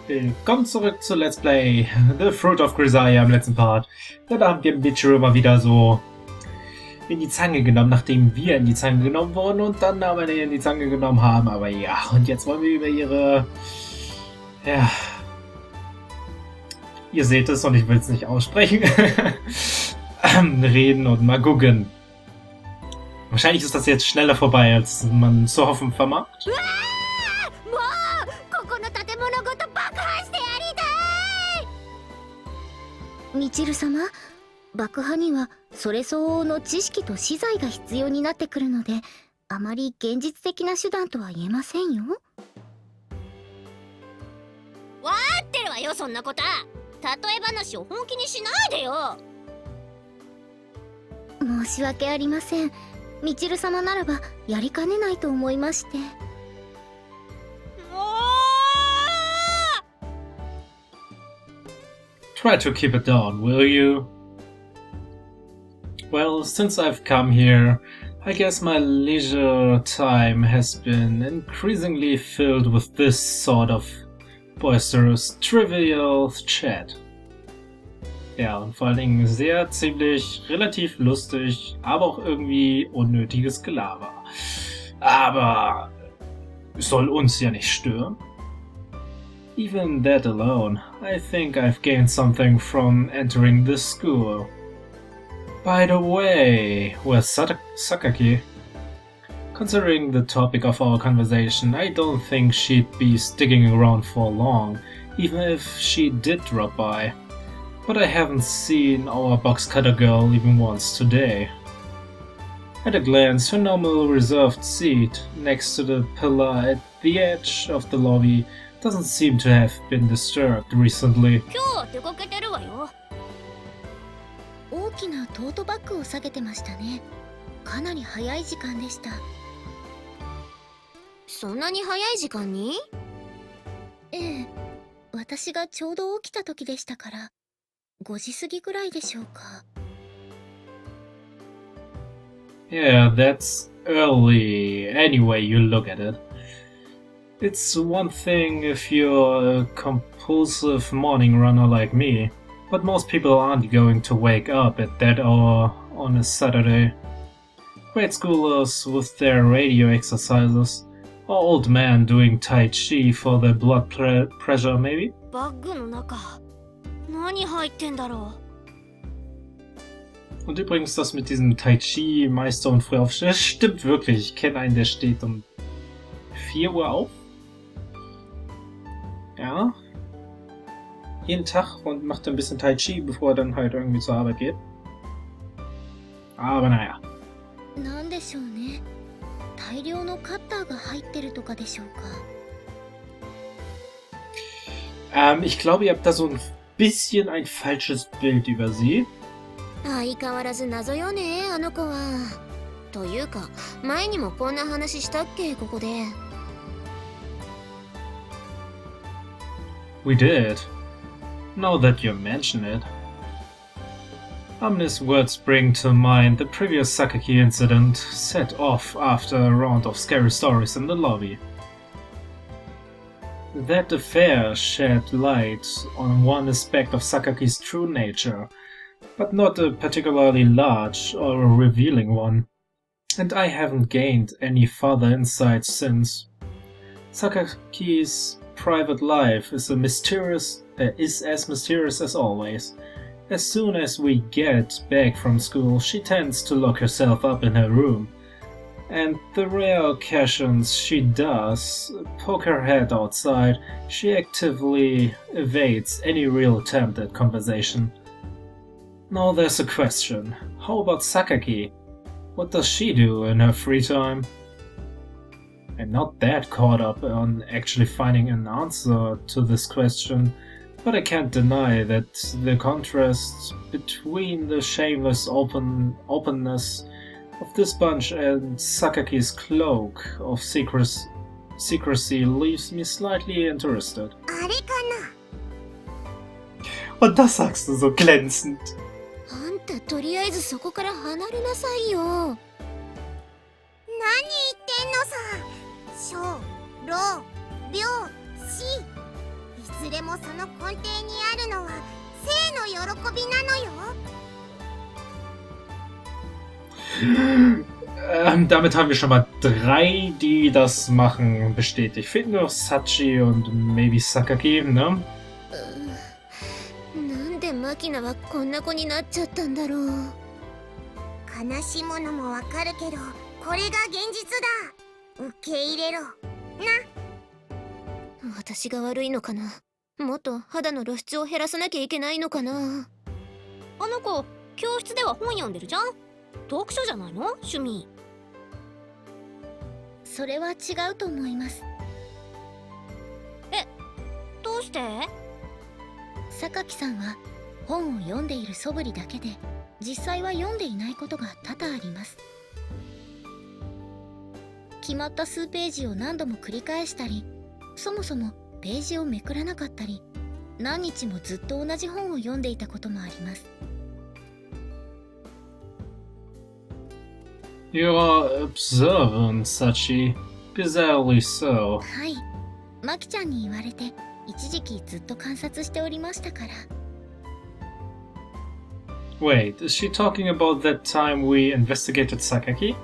Willkommen zurück zu Let's Play The Fruit of Grisaia im letzten Part. Da haben wir Michiru mal wieder so in die Zange genommen, nachdem wir in die Zange genommen wurden und dann aber in die Zange genommen haben. Aber ja, und jetzt wollen wir über ihre... Ja... Ihr seht es und ich will es nicht aussprechen. Reden und mal gucken. Wahrscheinlich ist das jetzt schneller vorbei, als man zu hoffen vermag. Michiru様、爆破にはそれ相応の知識と資材が必要になってくるので、あまり現実的な手段とは言えませんよ。わーってるわよ、そんなこと。例え話を本気にしないでよ。申し訳ありません。ミチル様ならばやりかねないと思いまして。Try to keep it down, will you? Well, since I've come here, I guess my leisure time has been increasingly filled with this sort of boisterous, trivial chat. Ja, und vor allen Dingen sehr, ziemlich, relativ lustig, aber auch irgendwie unnötiges Gelaber. Aber es soll uns ja nicht stören. Even that alone, I think I've gained something from entering this school. By the way, where's Sakaki? Considering the topic of our conversation, I don't think she'd be sticking around for long, even if she did drop by. But I haven't seen our box cutter girl even once today. At a glance, her normal reserved seat next to the pillar at the edge of the lobby doesn't seem to have been disturbed recently. 今日出かけてるわよ。大きなトートバッグを下げてましたね。かなり早い時間でした。そんなに早い時間に？ええ、私がちょうど起きた時でしたから、5時過ぎぐらいでしょうか。Yeah, that's early, any way you look at it. It's one thing if you're a compulsive morning runner like me, but most people aren't going to wake up at that hour on a Saturday. Grade schoolers with their radio exercises, or old men doing Tai Chi for their blood pressure maybe? バッグの中、何入ってんだろう。 Und übrigens, das mit diesem Tai Chi Meister und Frühaufsteher stimmt wirklich. Ich kenne einen, der steht um 4 Uhr auf. Ja. Jeden Tag und macht ein bisschen Tai Chi, bevor er dann halt irgendwie zur Arbeit geht. Aber naja. なんでしょうね。大量のカッターが入ってるとかでしょうか。Ich glaube, ihr habt da so ein bisschen ein falsches Bild über sie. 相変わらず謎よね、あの子は。というか、前にもこんな話したっけ、ここで。We did. Now that you mention it. Ominous words bring to mind the previous Sakaki incident set off after a round of scary stories in the lobby. That affair shed light on one aspect of Sakaki's true nature, but not a particularly large or revealing one, and I haven't gained any further insights since. Sakaki's private life is as mysterious as always. As soon as we get back from school, she tends to lock herself up in her room, and the rare occasions she does poke her head outside, she actively evades any real attempt at conversation. Now there's a question. How about Sakaki? What does she do in her free time? I'm not that caught up on actually finding an answer to this question, but I can't deny that the contrast between the shameless openness of this bunch and Sakaki's cloak of secrecy leaves me slightly interested. あれかな? Und das sagst du so glänzend. な。あんたとりあえずそこから離れなさいよ。何言ってんのさ。小、老、病、死。いずそれもその根底にあるのは生の喜びなのよ。Damit haben wir schon mal 3, die das machen, bestätigt. Fehlt nur Sachi und maybe Sakaki, ne? なんでマキナはこんな子になっちゃったんだろう。悲しむのもわかるけど、これが現実だ。受け入れろ。な。私が悪いのかな。もっと肌の露出を減らさなきゃいけないのかな。あの子、教室では本読んでるじゃん。読書じゃないの？趣味。それは違うと思います。どうして？榊さんは本を読んでいる素振りだけで実際は読んでいないことが多々あります。決まった数ページを何度も繰り返したり、そもそもページをめくらなかったり、何日もずっと同じ本を読んでいたこともあります。You are observant, Sachi. Bizarrely so. はい、マキちゃんに言われて一時期ずっと観察しておりましたから。Wait, is she talking about that time we investigated Sakaki?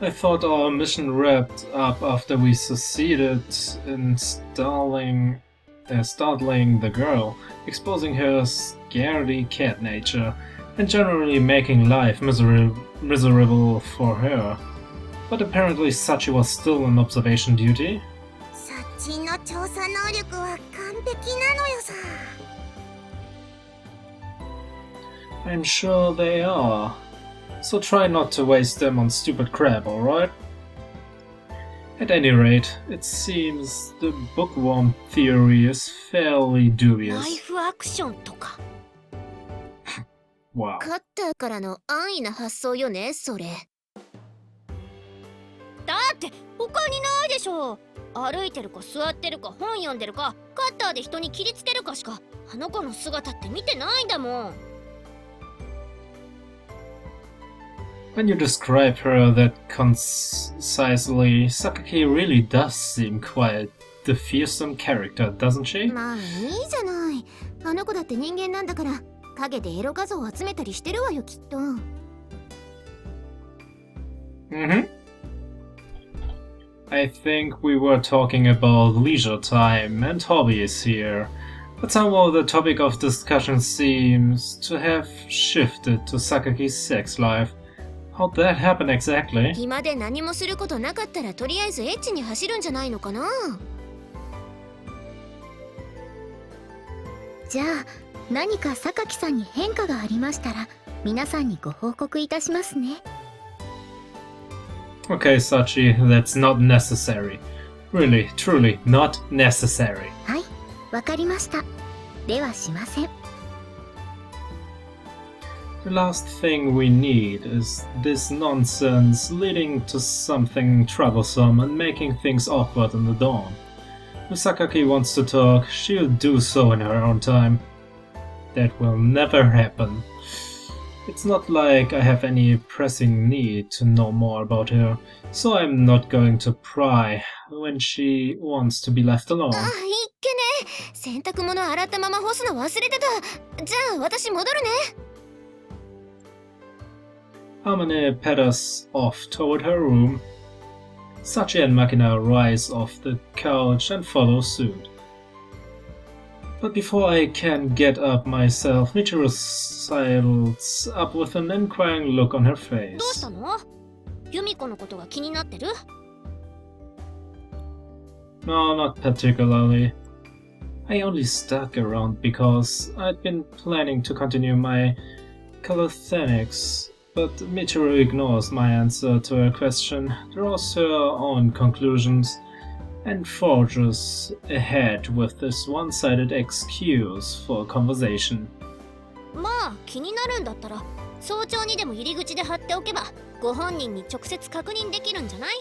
I thought our mission wrapped up after we succeeded in startling the girl, exposing her scaredy cat nature, and generally making life miserable for her. But apparently Sachi was still on observation duty. サッチンの調査能力は完璧なのよさ。I'm sure they are. So try not to waste them on stupid crap, alright? At any rate, it seems the bookworm theory is fairly ライ dubious. フアクションとか。Wow. カッターからの安易な発想よね、それ。だって他にないでしょ。歩いてるか座ってるか本読んでるかカッターで人に切りつけるかしかあの子の姿って見てないんだもん。When you describe her that concisely, Sakaki really does seem quite the fearsome character, doesn't she? まあいいじゃない。あの子だって人間なんだから影でエロ画像を集めたりしてるわよきっと。Mm-hmm. I think we were talking about leisure time and hobbies here, but somehow the topic of discussion seems to have shifted to Sakaki's sex life. How'd that happen exactly? 暇で何もすることなかったらとりあえずエッチに走るんじゃないのかな。じゃあ何か榊さんに変化がありましたら皆さんにご報告いたしますね。Okay, Sachi, that's not necessary. Really, truly, not necessary. はい、わかりました。ではしません。The last thing we need is this nonsense leading to something troublesome and making things awkward in the dawn. If Sakaki wants to talk, she'll do so in her own time. That will never happen. It's not like I have any pressing need to know more about her, so I'm not going to pry when she wants to be left alone. あ、いっけね。洗濯物洗ったまま干すの忘れてた。じゃあ私戻るね。Amane petters off toward her room. Sachi and Makina rise off the couch and follow suit. But before I can get up myself, Michiru sidles up with an inquiring look on her どうし face. たの？ユミコのことが気になってる？ No, not particularly. I only stuck around because I'd been planning to continue my calisthenics, but Michiru ignores my answer to her question, draws her own conclusions, and forges ahead with this one-sided excuse for a conversation. まあ気になるんだったら早朝にでも入り口で貼っておけばご本人に直接確認できるんじゃない？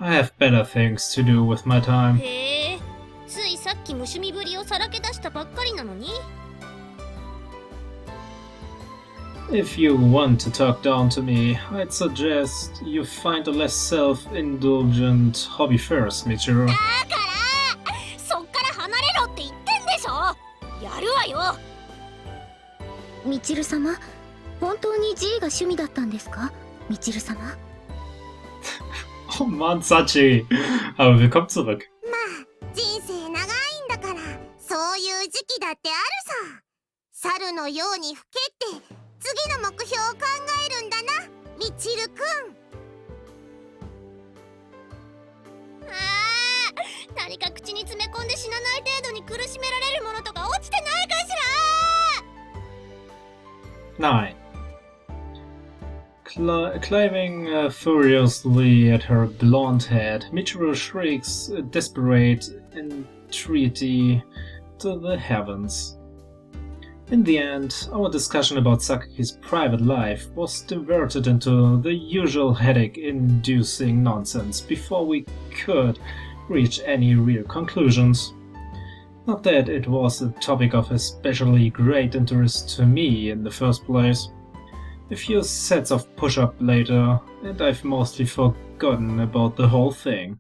I have better things to do with my time. へえ、ついさっき無趣味ぶりをさらけ出したばっかりなのに。If you want to talk down to me, I'd suggest you find a less self-indulgent hobby first, Michiru. だからそっから離れろって言ってんでしょ。やるわよ。みちる様、本当に G が趣味だったんですか、みちる様。Oh Mann, Sachi! Aber willkommen zurück. まあ人生長いんだからそういう時期だってあるさ。猿のように老けて次の目標を考えるんだな、みちるくん。何か口に詰め込んで死なない程度に苦しめられるものとか落ちてないかしら。 9. Climbing furiously at her blonde head, Michiru shrieks a desperate entreaty to the heavens. In the end, our discussion about Sakaki's private life was diverted into the usual headache-inducing nonsense before we could reach any real conclusions. Not that it was a topic of especially great interest to me in the first place. A few sets of push-up later, and I've mostly forgotten about the whole thing.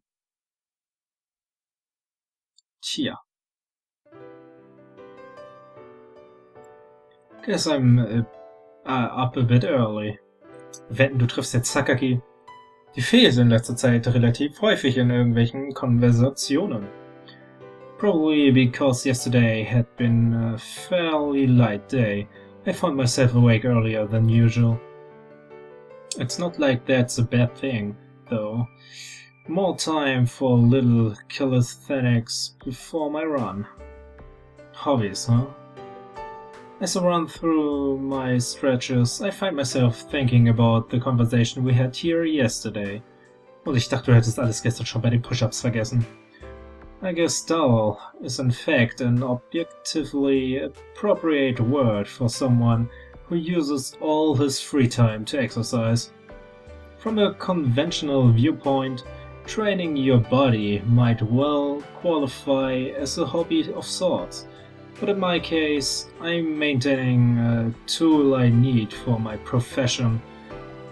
Tja. Guess I'm up a bit early. Wetten, du triffst jetzt Sakaki. Die fehlt in letzter Zeit relativ häufig in irgendwelchen Konversationen. Probably because yesterday had been a fairly light day. I found myself awake earlier than usual. It's not like that's a bad thing, though. More time for little calisthenics before my run. Hobbies, huh? As I run through my stretches, I find myself thinking about the conversation we had here yesterday. Und ich dachte, du hättest alles gestern schon bei den Push-Ups vergessen. I guess dull is in fact an objectively appropriate word for someone who uses all his free time to exercise. From a conventional viewpoint, training your body might well qualify as a hobby of sorts. But in my case, I'm maintaining a tool I need for my profession.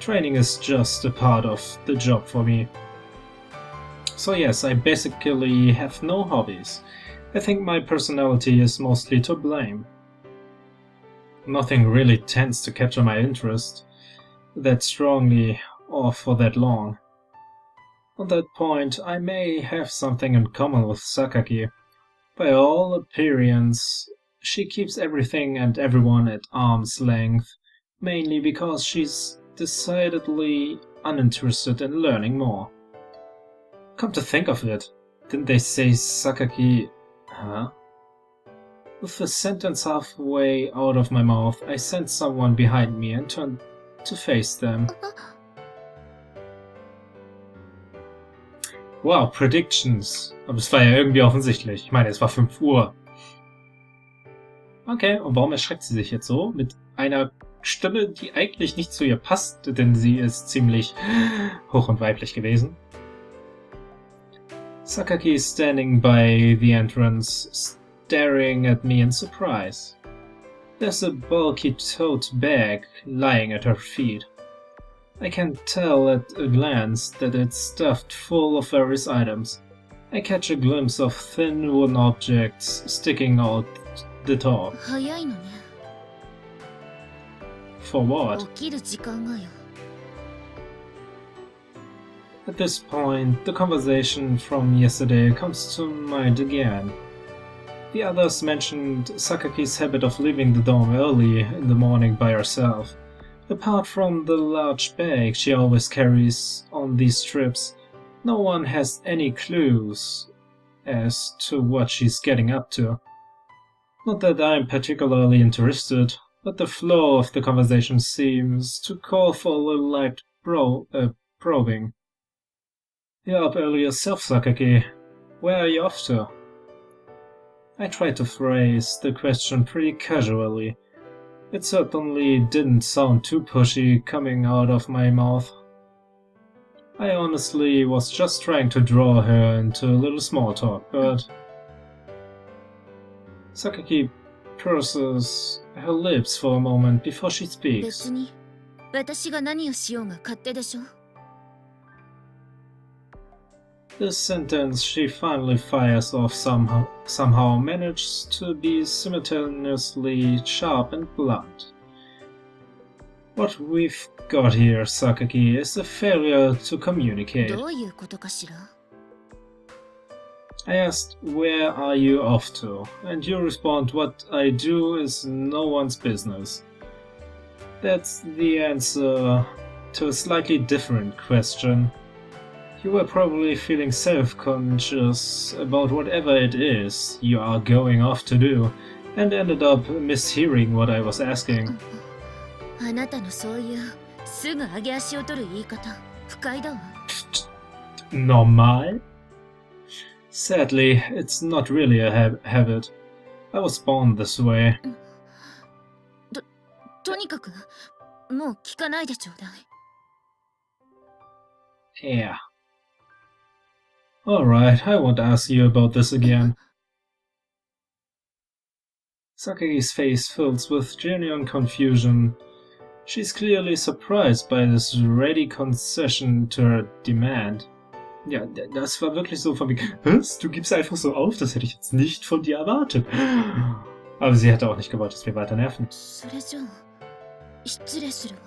Training is just a part of the job for me. So yes, I basically have no hobbies. I think my personality is mostly to blame. Nothing really tends to capture my interest that strongly or for that long. On that point, I may have something in common with Sakaki. By all appearance, she keeps everything and everyone at arm's length, mainly because she's decidedly uninterested in learning more. Come to think of it, didn't they say Sakaki... Huh? With the sentence halfway out of my mouth, I sensed someone behind me and turned to face them. Wow, Predictions. Aber es war ja irgendwie offensichtlich. Ich meine, es war 5 Uhr. Okay, und warum erschreckt sie sich jetzt so? Mit einer Stimme, die eigentlich nicht zu ihr passt, denn sie ist ziemlich hoch und weiblich gewesen. Sakaki is standing by the entrance, staring at me in surprise. There's a bulky tote bag lying at her feet. I can tell at a glance that it's stuffed full of various items. I catch a glimpse of thin wooden objects sticking out the top. 早いのね。 For what? 起きる時間がよ。 At this point, the conversation from yesterday comes to mind again. The others mentioned Sakaki's habit of leaving the dorm early in the morning by herself. Apart from the large bag she always carries on these trips, no one has any clues as to what she's getting up to. Not that I'm particularly interested, but the flow of the conversation seems to call for a little light probing. You're up early yourself, Sakaki. Where are you off to? I tried to phrase the question pretty casually. It certainly didn't sound too pushy coming out of my mouth. I honestly was just trying to draw her into a little small talk, but... Sakaki purses her lips for a moment before she speaks. 別に私が何をしようが勝手でしょ。 This sentence she finally fires off somehow manages to be simultaneously sharp and blunt. What we've got here, Sakaki, is a failure to communicate. どういうことかしら。 I asked, where are you off to? And you respond, what I do is no one's business. That's the answer to a slightly different question. You were probably feeling self-conscious about whatever it is you are going off to do, and ended up mishearing what I was asking. あなたのそういうすぐ上げ足を取る言い方不快だわ。 Normal? Sadly, it's not really a habit. I was born this way. とにかくもう聞かないでちょうだい。 Yeah. Alright, I won't ask you about this again. Sakagi's face fills with genuine confusion. She's clearly surprised by this ready concession to her demand. Ja, das war wirklich so von mir. Was? Du gibst einfach so auf? Das hätte ich jetzt nicht von dir erwartet. Aber sie hätte auch nicht gewollt, dass wir weiter nerven. それじゃあ失礼するわ。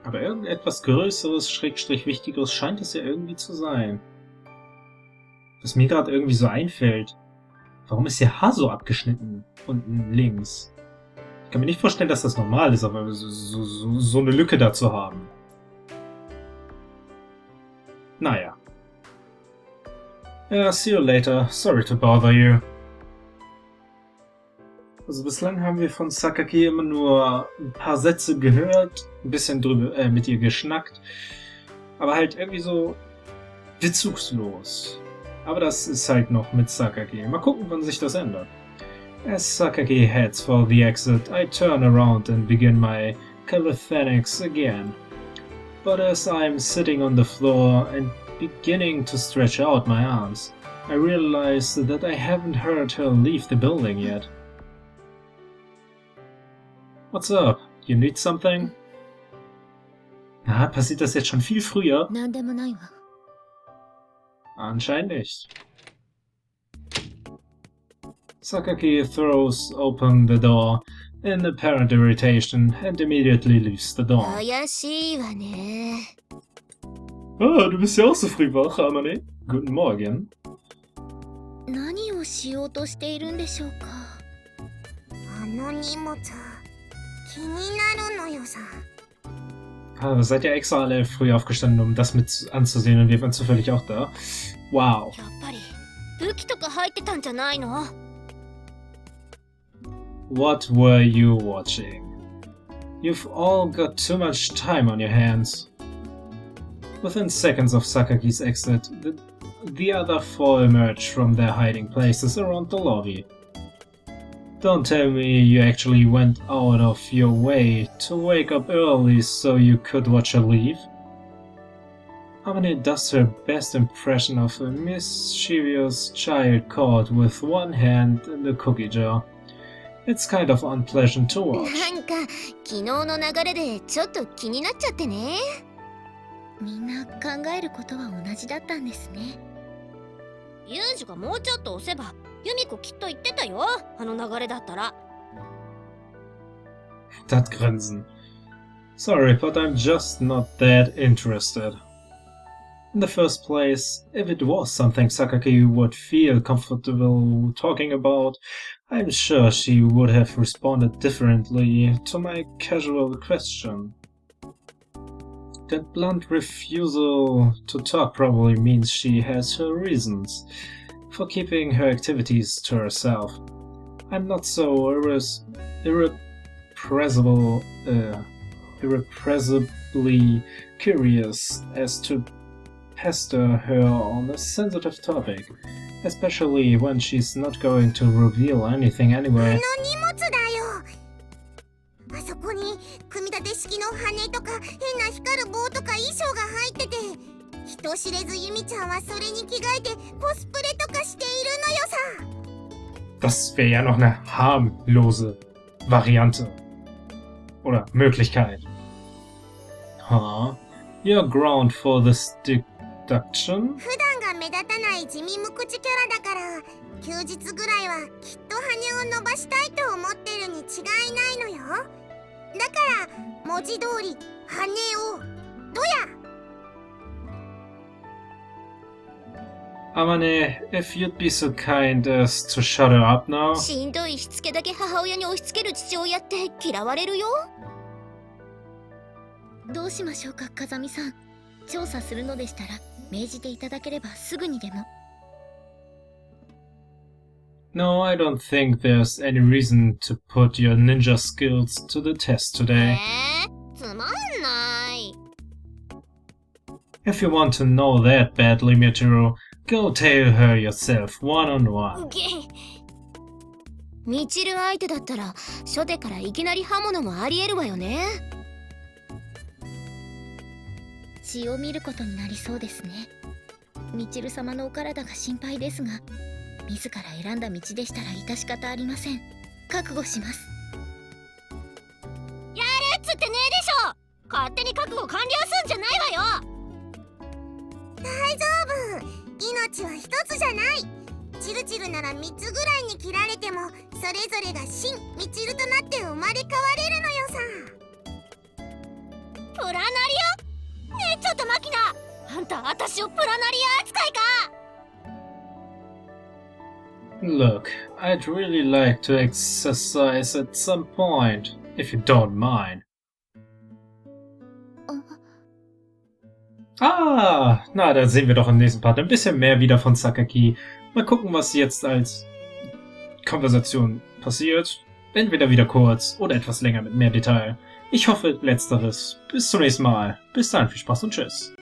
Aber irgendetwas Größeres, Schrägstrich Wichtigeres scheint es ja irgendwie zu sein. Was mir gerade irgendwie so einfällt. Warum ist ihr Haar so abgeschnitten? Unten links. Ich kann mir nicht vorstellen, dass das normal ist, aber so eine Lücke da zu haben. Naja. Ja, see you later. Sorry to bother you. Also bislang haben wir von Sakaki immer nur ein paar Sätze gehört, ein bisschen drüber mit ihr geschnackt, aber halt irgendwie so bezugslos. Aber das ist halt noch mit Sakaki. Mal gucken, wann sich das ändert. As Sakaki heads for the exit, I turn around and begin my calisthenics again. But as I'm sitting on the floor and beginning to stretch out my arms, I realize that I haven't heard her leave the building yet. What's up? You need something? Na, passiert das jetzt schon viel früher? なんでもないわ。 Anscheinend nicht. Sakaki throws open the door in apparent irritation and immediately leaves the door. 怪しいわね。 Ah, du bist ja auch so früh wach, Amane. Guten Morgen. 何をしようとしているんでしょうか。あの荷物気になるのよさ。 Ah, seid ihr extra alle früh aufgestanden, um das mit anzusehen und wir waren zufällig auch da? Wow. やっぱり武器とか入ってたんじゃないの？ What were you watching? You've all got too much time on your hands. Within seconds of Sakaki's exit, the other four emerged from their hiding places around the lobby. Don't tell me you actually went out of your way to wake up early so you could watch her leave. Amane does her best impression of a mischievous child caught with one hand in the cookie jar. It's kind of unpleasant to watch. なんか昨日の流れでちょっと気になっちゃってね。みんな考えることは同じだったんですね。ユージがもうちょっと押せばユミコきっと言ってたよ、あの流れだったら。 Das Grinsen. Sorry, but I'm just not that interested. In the first place, if it was something Sakaki would feel comfortable talking about, I'm sure she would have responded differently to my casual question. That blunt refusal to talk probably means she has her reasons for keeping her activities to herself. I'm not so irrepressibly curious as to pester her on a sensitive topic, especially when she's not going to reveal anything あ anyway. の荷物だよ。あそこに組み立て式の羽とか変な光る棒とか衣装が入ってて、人知れずユミちゃんはそれに着替えてコスプレとかしているのよさ。Das wäre ja noch eine harmlose Variante. Oder Möglichkeit. Huh? You're ground for this deduction? 普段が目立たない地味無口キャラだから休日ぐらいはきっと羽を伸ばしたいと思ってるに違いないのよ。だから文字通り羽をどや。Amane, if you'd be so kind as to shut her up now. しんどいしつけだけ母親に押し付ける父親って嫌われるよ。どうしましょうか、風見さん。調査するのでしたら命じていただければすぐにでも。No, I don't think there's any reason to put your ninja skills to the test today. つまんない。 If you want to know that badly, Michiru, go tell her yourself one-on-one. みちる相手だったら初手からいきなり刃物もありえるわよね。血を見ることになりそうですね。みちる様のお体が心配ですが、自ら選んだ道でしたら致し方ありません。覚悟します。やれっつってねえでしょ。勝手に覚悟完了すんじゃないわよ。大丈夫、命は一つじゃない。チルチルなら3つぐらいに切られてもそれぞれが真ミチルとなって生まれ変われるのよさ。プラナリア？ねえちょっとマキナ、あんた私をプラナリア扱いか。 Look, I'd really like to exercise at some point, if you don't mind. Ah, na, da sehen wir doch im nächsten Part ein bisschen mehr wieder von Sakaki. Mal gucken, was jetzt als Konversation passiert. Entweder wieder kurz oder etwas länger mit mehr Detail. Ich hoffe, letzteres. Bis zum nächsten Mal. Bis dann, viel Spaß und tschüss.